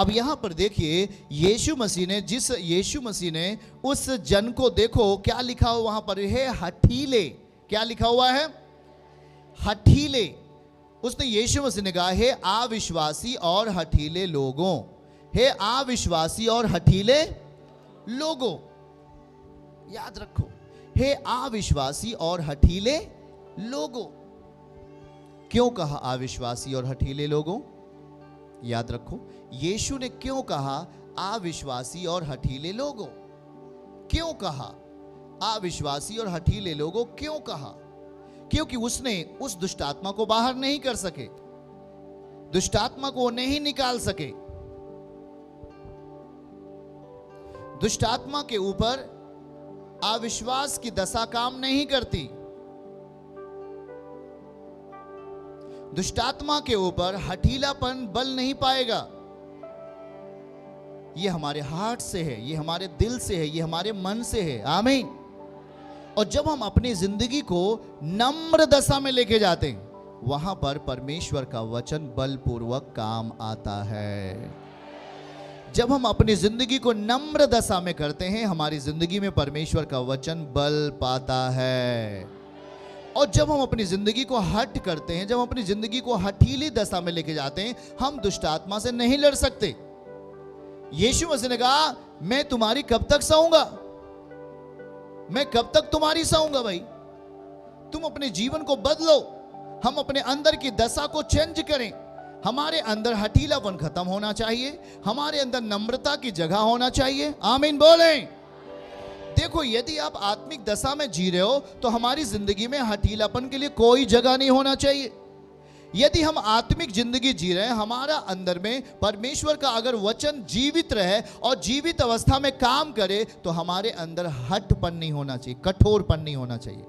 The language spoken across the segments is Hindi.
अब यहां पर देखिए, यीशु मसीह ने उस जन को, देखो क्या लिखा हुआ वहां पर है, हठीले। क्या लिखा हुआ है? हठीले। उसने, यीशु मसीह ने कहा, हे अविश्वासी और हठीले लोगों, हे अविश्वासी और हठीले लोगों। याद रखो, हे अविश्वासी और हठीले लोगों। क्यों कहा अविश्वासी और हठीले लोगों? याद रखो, यीशु ने क्यों कहा अविश्वासी और हठीले लोगों? क्यों कहा अविश्वासी और हठीले लोगों? क्यों कहा? क्योंकि उसने उस दुष्ट आत्मा को बाहर नहीं कर सके, दुष्ट आत्मा को नहीं निकाल सके। दुष्ट आत्मा के ऊपर अविश्वास की दशा काम नहीं करती। दुष्टात्मा के ऊपर हठीलापन बल नहीं पाएगा। ये हमारे हार्ट से है, ये हमारे दिल से है, ये हमारे मन से है। आमीन। और जब हम अपनी जिंदगी को नम्र दशा में लेके जाते हैं, वहां पर परमेश्वर का वचन बलपूर्वक काम आता है। जब हम अपनी जिंदगी को नम्र दशा में करते हैं, हमारी जिंदगी में परमेश्वर का वचन बल पाता है। और जब हम अपनी जिंदगी को हट करते हैं, जब हम अपनी जिंदगी को हठीली दशा में लेके जाते हैं, हम दुष्ट आत्मा से नहीं लड़ सकते। यीशु मसीह ने कहा, मैं तुम्हारी कब तक सहूंगा? मैं कब तक तुम्हारी सहूंगा? भाई, तुम अपने जीवन को बदलो। हम अपने अंदर की दशा को चेंज करें। हमारे अंदर हठीलापन खत्म होना चाहिए, हमारे अंदर नम्रता की जगह होना चाहिए। आमीन बोलें। देखो, यदि आप आत्मिक दशा में जी रहे हो तो हमारी जिंदगी में हठीलापन के लिए कोई जगह नहीं होना चाहिए। यदि हम आत्मिक जिंदगी जी रहे हैं, हमारा अंदर में परमेश्वर का अगर वचन जीवित रहे और जीवित अवस्था में काम करे, तो हमारे अंदर हठपन नहीं होना चाहिए, कठोरपन नहीं होना चाहिए।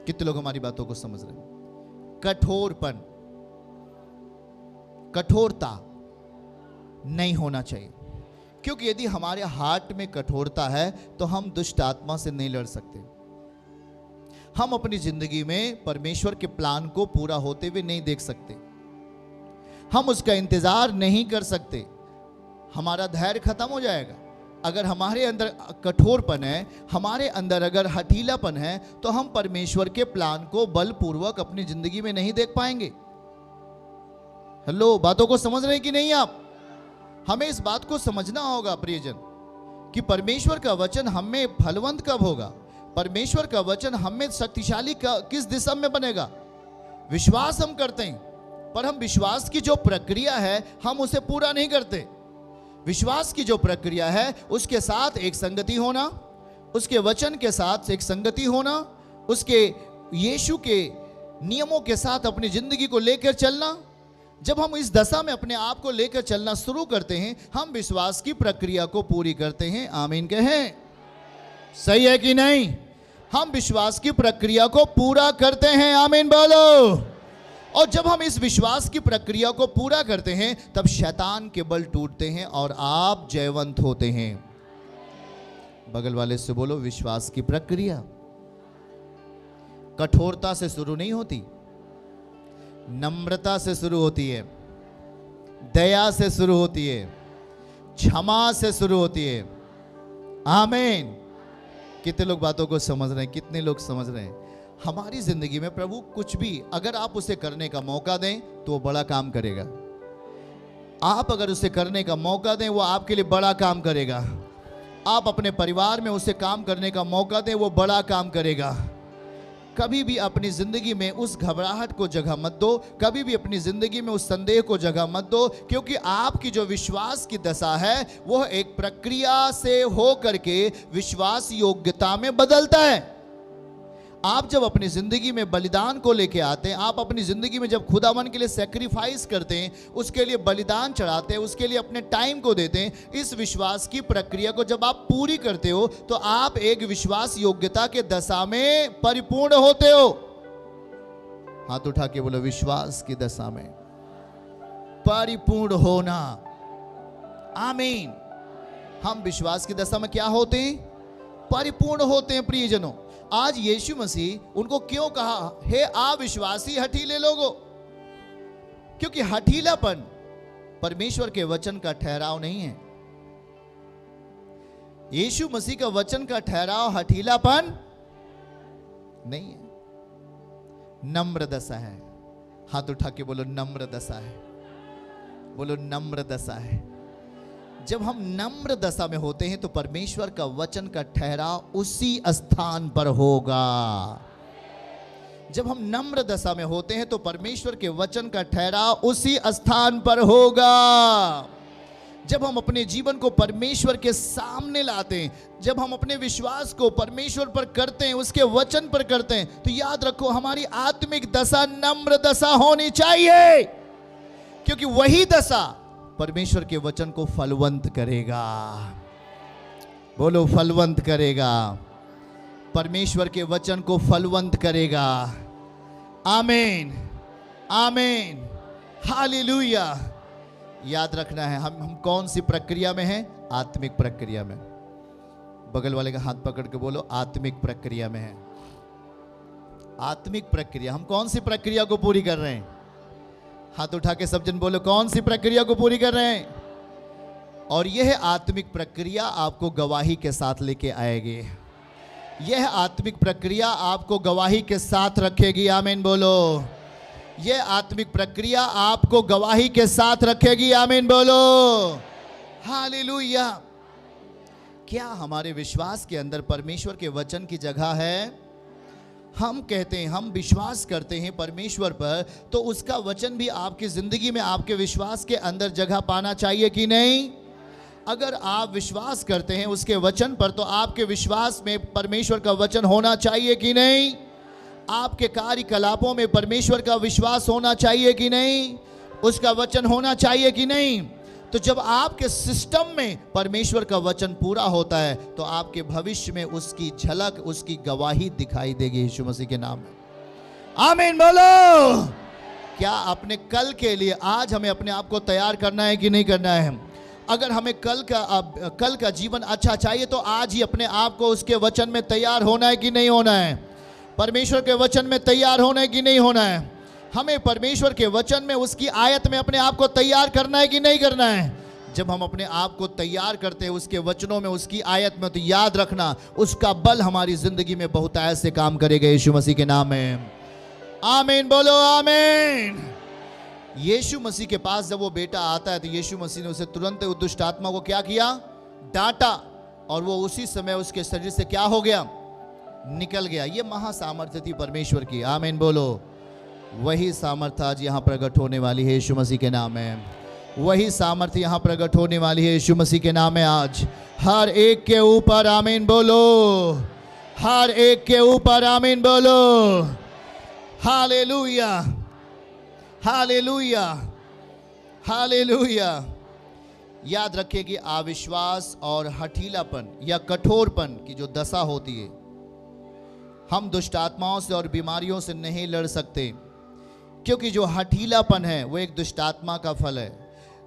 कितने लोग हमारी बातों को समझ रहे हैं? कठोरपन, कठोरता नहीं होना चाहिए। क्योंकि यदि हमारे हार्ट में कठोरता है तो हम दुष्ट आत्मा से नहीं लड़ सकते। हम अपनी जिंदगी में परमेश्वर के प्लान को पूरा होते हुए नहीं देख सकते। हम उसका इंतजार नहीं कर सकते। हमारा धैर्य खत्म हो जाएगा। अगर हमारे अंदर कठोरपन है, हमारे अंदर अगर हठीलापन है, तो हम परमेश्वर के प्लान को बलपूर्वक अपनी जिंदगी में नहीं देख पाएंगे। हेलो, बातों को समझ रहे हैं कि नहीं आप? हमें इस बात को समझना होगा प्रियजन, कि परमेश्वर का वचन हमें फलवंत कब होगा, परमेश्वर का वचन हमें शक्तिशाली किस दिशा में बनेगा। विश्वास हम करते हैं, पर हम विश्वास की जो प्रक्रिया है हम उसे पूरा नहीं करते। विश्वास की जो प्रक्रिया है उसके साथ एक संगति होना, उसके वचन के साथ एक संगति होना, उसके यीशु के नियमों के साथ अपनी जिंदगी को लेकर चलना। जब हम इस दशा में अपने आप को लेकर चलना शुरू करते हैं, हम विश्वास की प्रक्रिया को पूरी करते हैं। आमीन कहें। सही है कि नहीं? हम विश्वास की प्रक्रिया को पूरा करते हैं। आमीन बोलो। और जब हम इस विश्वास की प्रक्रिया को पूरा करते हैं, तब शैतान के बल टूटते हैं और आप जयवंत होते हैं। बगल वाले से बोलो, विश्वास की प्रक्रिया कठोरता से शुरू नहीं होती, नम्रता से शुरू होती है, दया से शुरू होती है, क्षमा से शुरू होती है। आमीन। कितने लोग बातों को समझ रहे हैं? कितने लोग समझ रहे हैं? हमारी जिंदगी में प्रभु कुछ भी अगर आप उसे करने का मौका दें तो वो बड़ा काम करेगा। आप अगर उसे करने का मौका दें, वो आपके लिए बड़ा काम करेगा। आप अपने परिवार में उसे काम करने का मौका दें, वो बड़ा काम करेगा। कभी भी अपनी जिंदगी में उस घबराहट को जगह मत दो, कभी भी अपनी जिंदगी में उस संदेह को जगह मत दो, क्योंकि आपकी जो विश्वास की दशा है वह एक प्रक्रिया से हो करके विश्वास योग्यता में बदलता है। आप जब अपनी जिंदगी में बलिदान को लेके आते हैं, आप अपनी जिंदगी में जब खुदावन के लिए सैक्रिफाइस करते हैं, उसके लिए बलिदान चढ़ाते हैं, उसके लिए अपने टाइम को देते हैं, इस विश्वास की प्रक्रिया को जब आप पूरी करते हो तो आप एक विश्वास योग्यता के दशा में परिपूर्ण होते हो। हाथ उठा के बोलो, विश्वास की दशा में परिपूर्ण होना। आमीन। हम विश्वास की दशा में क्या होते हैं? परिपूर्ण होते हैं। प्रियजनों, आज यीशु मसीह उनको क्यों कहा, हे अविश्वासी हठीले लोगों? क्योंकि हठीलापन परमेश्वर के वचन का ठहराव नहीं है। यीशु मसीह का वचन का ठहराव हठीलापन नहीं है, नम्र दशा है। हाथ उठा के बोलो नम्र दशा है, बोलो नम्र दशा है। जब हम नम्र दशा में होते हैं तो परमेश्वर का वचन का ठहराव उसी स्थान पर होगा। जब हम नम्र दशा में होते हैं तो परमेश्वर के वचन का ठहराव उसी स्थान पर होगा। जब हम अपने जीवन को परमेश्वर के सामने लाते हैं, जब हम अपने विश्वास को परमेश्वर पर करते हैं, उसके वचन पर करते हैं, तो याद रखो हमारी आत्मिक दशा नम्र दशा होनी चाहिए, क्योंकि वही दशा परमेश्वर के वचन को फलवंत करेगा। बोलो फलवंत करेगा, परमेश्वर के वचन को फलवंत करेगा। आमीन, आमीन, हालेलुया। याद रखना है हम कौन सी प्रक्रिया में हैं? आत्मिक प्रक्रिया में। बगल वाले का हाथ पकड़ के बोलो आत्मिक प्रक्रिया में है। आत्मिक प्रक्रिया, हम कौन सी प्रक्रिया को पूरी कर रहे हैं? हाथ उठा के सब जन बोलो कौन सी प्रक्रिया को पूरी कर रहे हैं? और यह आत्मिक प्रक्रिया आपको गवाही के साथ लेके आएगी। यह आत्मिक प्रक्रिया आपको गवाही के साथ रखेगी। आमीन बोलो। यह आत्मिक प्रक्रिया आपको गवाही के साथ रखेगी। आमीन बोलो, हालेलुया। क्या हमारे विश्वास के अंदर परमेश्वर के वचन की जगह है? हम कहते हैं, हम विश्वास करते हैं परमेश्वर पर, तो उसका वचन भी आपकी जिंदगी में, आपके विश्वास के अंदर जगह पाना चाहिए कि नहीं? अगर आप विश्वास करते हैं उसके वचन पर, तो आपके विश्वास में परमेश्वर का वचन होना चाहिए कि नहीं? आपके कार्यकलापों में परमेश्वर का विश्वास होना चाहिए कि नहीं? उसका वचन होना चाहिए कि नहीं? तो जब आपके सिस्टम में परमेश्वर का वचन पूरा होता है तो आपके भविष्य में उसकी झलक, उसकी गवाही दिखाई देगी यीशु मसीह के नाम में। आमीन बोलो। क्या अपने कल के लिए आज हमें अपने आप को तैयार करना है कि नहीं करना है? अगर हमें कल का जीवन अच्छा चाहिए तो आज ही अपने आप को उसके वचन में तैयार होना है कि नहीं होना है? परमेश्वर के वचन में तैयार होना है कि नहीं होना है? हमें परमेश्वर के वचन में, उसकी आयत में अपने आप को तैयार करना है कि नहीं करना है? जब हम अपने आप को तैयार करते हैं उसके वचनों में, उसकी आयत में, तो याद रखना उसका बल हमारी जिंदगी में बहुत ऐसे काम करेगा यीशु मसीह के नाम में। आमीन बोलो, आमीन। यीशु मसीह के पास जब वो बेटा आता है तो यीशु मसीह ने उसे तुरंत उस दुष्ट आत्मा को क्या किया? डांटा, और वो उसी समय उसके शरीर से क्या हो गया? निकल गया। ये महासामर्थ्य थी परमेश्वर की। आमीन बोलो। वही सामर्थ्य आज यहाँ प्रकट होने वाली है यीशु मसीह के नाम में। वही सामर्थ्य यहाँ प्रकट होने वाली है यीशु मसीह के नाम में आज हर एक के ऊपर। आमीन बोलो। हर एक के ऊपर। आमीन बोलो। Hallelujah, hallelujah, hallelujah. याद रखिए कि अविश्वास और हठीलापन या कठोरपन की जो दशा होती है, हम दुष्ट आत्माओं से और बीमारियों से नहीं लड़ सकते, क्योंकि जो हठीलापन है वो एक दुष्ट आत्मा का फल है।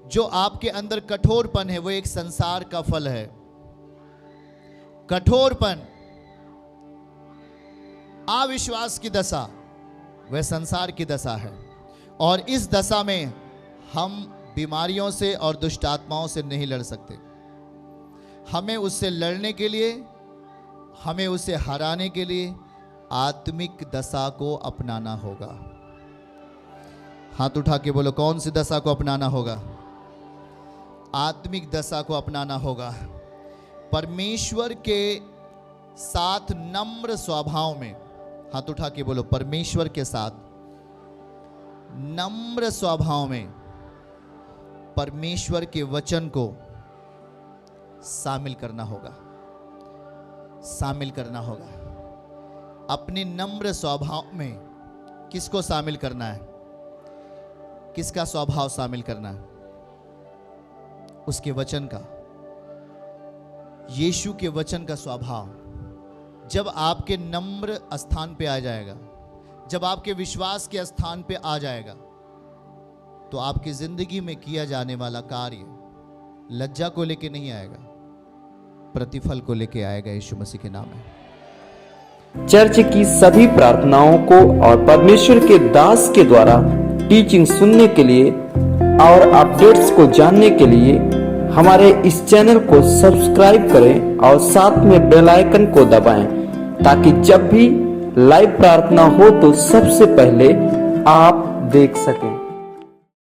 जो आपके अंदर कठोरपन है वो एक संसार का फल है। कठोरपन, अविश्वास की दशा वह संसार की दशा है, और इस दशा में हम बीमारियों से और दुष्ट आत्माओं से नहीं लड़ सकते। हमें उससे लड़ने के लिए, हमें उसे हराने के लिए आत्मिक दशा को अपनाना होगा। हाथ उठा के बोलो कौन सी दशा को अपनाना होगा? आत्मिक दशा को अपनाना होगा। परमेश्वर के साथ नम्र स्वभाव में, हाथ उठा के बोलो परमेश्वर के साथ नम्र स्वभाव में परमेश्वर के वचन को शामिल करना होगा। शामिल करना होगा अपने नम्र स्वभाव में। किसको शामिल करना है? किसका स्वभाव शामिल करना है? उसके वचन का, यीशु के वचन का स्वभाव। जब आपके नम्र स्थान पे आ जाएगा, जब आपके विश्वास के स्थान पे आ जाएगा, तो आपकी जिंदगी में किया जाने वाला कार्य लज्जा को लेके नहीं आएगा, प्रतिफल को लेके आएगा यीशु मसीह के नाम में। चर्च की सभी प्रार्थनाओं को और परमेश्वर के दास के द्वारा टीचिंग सुनने के लिए और अपडेट्स को जानने के लिए हमारे इस चैनल को सब्सक्राइब करें और साथ में बेल आइकन को दबाएं, ताकि जब भी लाइव प्रार्थना हो तो सबसे पहले आप देख सकें।